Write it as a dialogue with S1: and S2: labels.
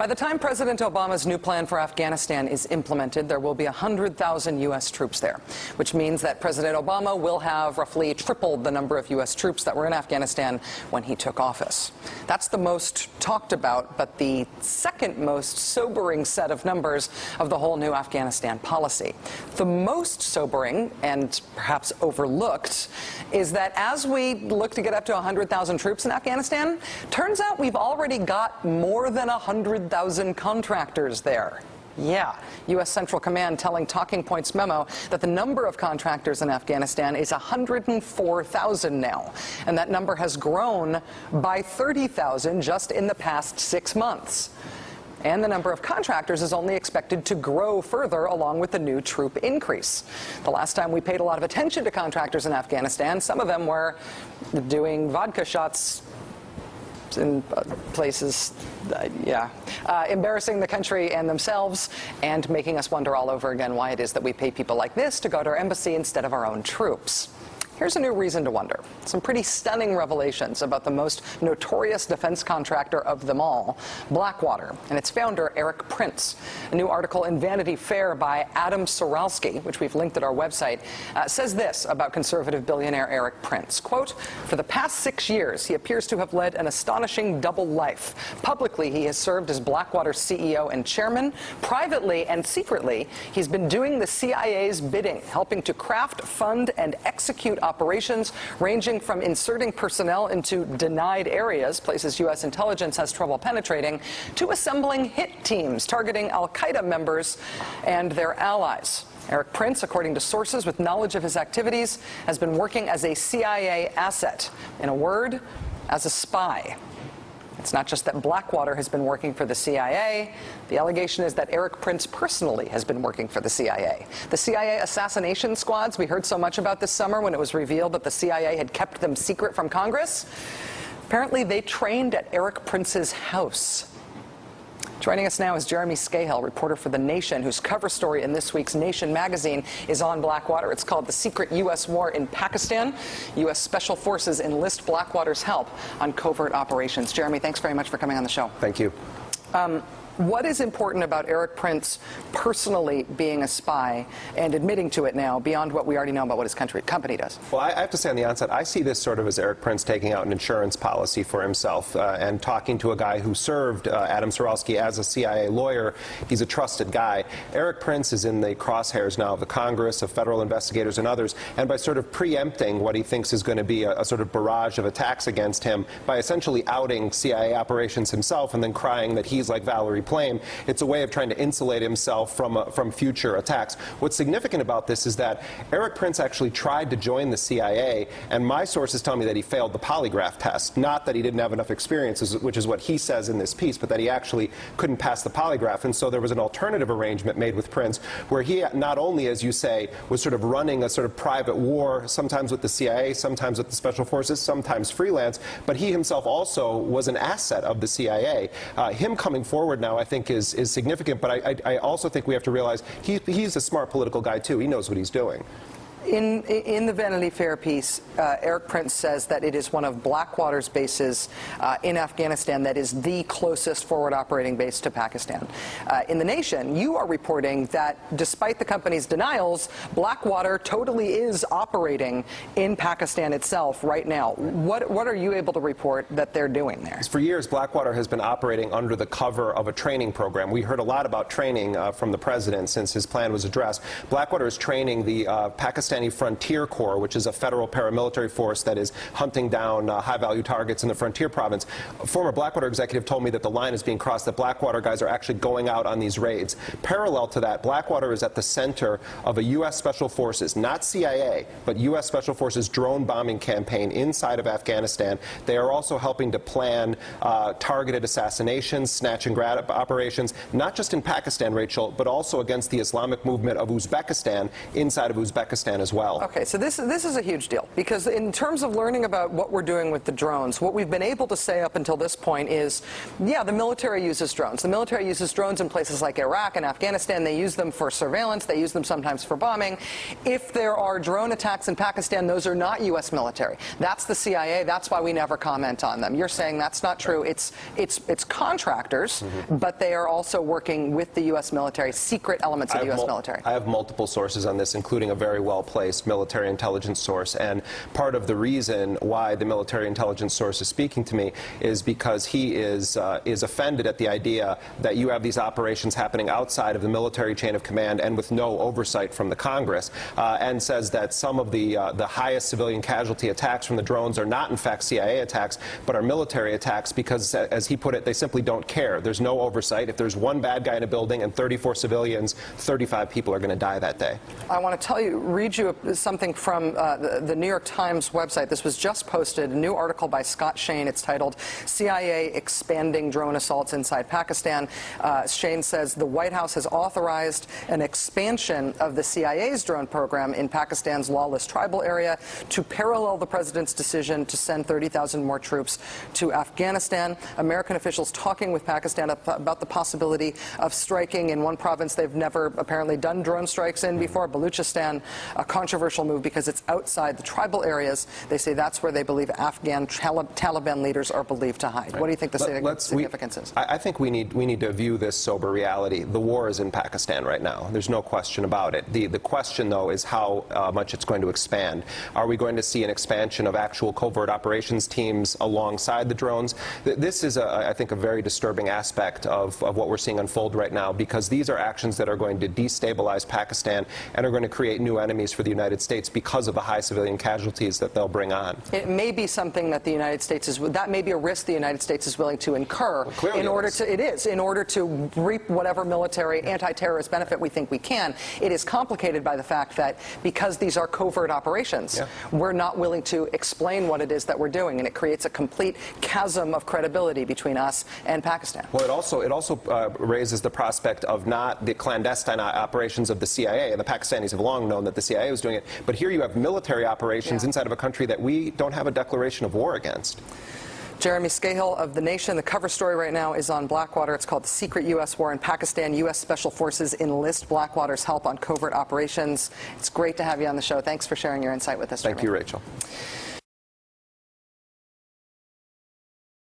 S1: By the time President Obama's new plan for Afghanistan is implemented, there will be 100,000 U.S. troops there, which means that President Obama will have roughly tripled the number of U.S. troops that were in Afghanistan when he took office. That's the most talked about, but the second most sobering set of numbers of the whole new Afghanistan policy. The most sobering, and perhaps overlooked, is that as we look to get up to 100,000 troops in Afghanistan, turns out we've already got more than 100,000 contractors there. Yeah, U.S. Central Command telling Talking Points memo that the number of contractors in Afghanistan is 104,000 now, and that number has grown by 30,000 just in the past 6 months. And the number of contractors is only expected to grow further along with the new troop increase. The last time we paid a lot of attention to contractors in Afghanistan, some of them were doing vodka shots in places, embarrassing the country and themselves, and making us wonder all over again why it is that we pay people like this to go to our embassy instead of our own troops. Here's a new reason to wonder. Some pretty stunning revelations about the most notorious defense contractor of them all, Blackwater, and its founder, Erik Prince. A new article in Vanity Fair by Adam Soralski, which we've linked at our website, says this about conservative billionaire Erik Prince. Quote, "For the past 6 years, he appears to have led an astonishing double life. Publicly, he has served as Blackwater's CEO and chairman. Privately and secretly, he's been doing the CIA's bidding, helping to craft, fund, and execute operations ranging from inserting personnel into denied areas, places U.S. intelligence has trouble penetrating, to assembling hit teams targeting al-Qaeda members and their allies. Erik Prince, according to sources with knowledge of his activities, has been working as a CIA asset. In a word, as a spy. It's not just that Blackwater has been working for the CIA. The allegation is that Erik Prince personally has been working for the CIA. The CIA assassination squads we heard so much about this summer when it was revealed that the CIA had kept them secret from Congress, apparently they trained at Erik Prince's house. Joining us now is Jeremy Scahill, reporter for The Nation, whose cover story in this week's Nation magazine is on Blackwater. It's called The Secret U.S. War in Pakistan. U.S. Special Forces enlist Blackwater's help on covert operations. Jeremy, thanks very much for coming on the show.
S2: Thank you.
S1: What is important about Erik Prince personally being a spy and admitting to it now beyond what we already know about what his company does?
S2: Well, I have to say on the onset, I see this sort of as Erik Prince taking out an insurance policy for himself and talking to a guy who served Adam Soralski as a CIA lawyer. He's a trusted guy. Erik Prince is in the crosshairs now of the Congress, of federal investigators and others, and by sort of preempting what he thinks is going to be a sort of barrage of attacks against him by essentially outing CIA operations himself and then crying that he's like Valerie Plame. It's a way of trying to insulate himself from future attacks. What's significant about this is that Erik Prince actually tried to join the CIA, and my sources tell me that he failed the polygraph test. Not that he didn't have enough experience, which is what he says in this piece, but that he actually couldn't pass the polygraph. And so there was an alternative arrangement made with Prince where he not only, as you say, was sort of running a sort of private war, sometimes with the CIA, sometimes with the Special Forces, sometimes freelance, but he himself also was an asset of the CIA. Him coming forward now, I think, is significant, but I also think we have to realize he's a smart political guy, too. He knows what he's doing.
S1: In the Vanity Fair piece, Erik Prince says that it is one of Blackwater's bases in Afghanistan that is the closest forward operating base to Pakistan. In The Nation, you are reporting that despite the company's denials, Blackwater totally is operating in Pakistan itself right now. What are you able to report that they're doing there?
S2: For years, Blackwater has been operating under the cover of a training program. We heard a lot about training from the president since his plan was addressed. Blackwater is training the Pakistani Frontier Corps, which is a federal paramilitary force that is hunting down high-value targets in the frontier province. A former Blackwater executive told me that the line is being crossed, that Blackwater guys are actually going out on these raids. Parallel to that, Blackwater is at the center of a U.S. Special Forces, not CIA, but U.S. Special Forces drone bombing campaign inside of Afghanistan. They are also helping to plan targeted assassinations, snatch and grab operations, not just in Pakistan, Rachel, but also against the Islamic movement of Uzbekistan, inside of Uzbekistan as well.
S1: Okay, so this is a huge deal, because in terms of learning about what we're doing with the drones, what we've been able to say up until this point is, yeah, the military uses drones. The military uses drones in places like Iraq and Afghanistan. They use them for surveillance. They use them sometimes for bombing. If there are drone attacks in Pakistan, those are not U.S. military. That's the CIA. That's why we never comment on them. You're saying that's not true. It's contractors, but they are also working with the U.S. military, secret elements of the U.S. military.
S2: I have multiple sources on this, including a very well-placed military intelligence source. And part of the reason why the military intelligence source is speaking to me is because he is offended at the idea that you have these operations happening outside of the military chain of command and with no oversight from the Congress, and says that some of the highest civilian casualty attacks from the drones are not, in fact, CIA attacks, but are military attacks because, as he put it, they simply don't care. There's no oversight. If there's one bad guy in a building and 34 civilians, 35 people are going to die that day.
S1: I want to read you something from the New York Times website. This was just posted, a new article by Scott Shane. It's titled, CIA Expanding Drone Assaults Inside Pakistan. Shane says the White House has authorized an expansion of the CIA's drone program in Pakistan's lawless tribal area to parallel the president's decision to send 30,000 more troops to Afghanistan. American officials talking with Pakistan about the possibility of striking in one province they've never apparently done drone strikes in before, Baluchistan, a controversial move because it's outside the tribal areas. They say that's where they believe Afghan Taliban leaders are believed to hide. Right. What do you think the significance is?
S2: I think we need to view this sober reality. The war is in Pakistan right now. There's no question about it. The question, though, is how much it's going to expand. Are we going to see an expansion of actual covert operations teams alongside the drones? This is, I think, a very disturbing aspect of what we're seeing unfold right now, because these are actions that are going to destabilize Pakistan and are going to create new enemies for the United States because of the high civilian casualties that they'll bring on.
S1: It may be something that the United States that may be a risk the United States is willing to incur in order to reap whatever military anti-terrorist benefit we think we can. It is complicated by the fact that because these are covert operations, we're not willing to explain what it is that we're doing, and it creates a complete chasm of credibility between us and Pakistan.
S2: Well, it also raises the prospect of not the clandestine operations of the CIA, and the Pakistanis have long known that the CIA was doing it, but here you have military operations inside of a country that we don't have a declaration of war against.
S1: Jeremy Scahill of The Nation. The cover story right now is on Blackwater. It's called The Secret U.S. War in Pakistan. U.S. Special Forces enlist Blackwater's help on covert operations. It's great to have you on the show. Thanks for sharing your insight with us.
S2: Thank you, Rachel.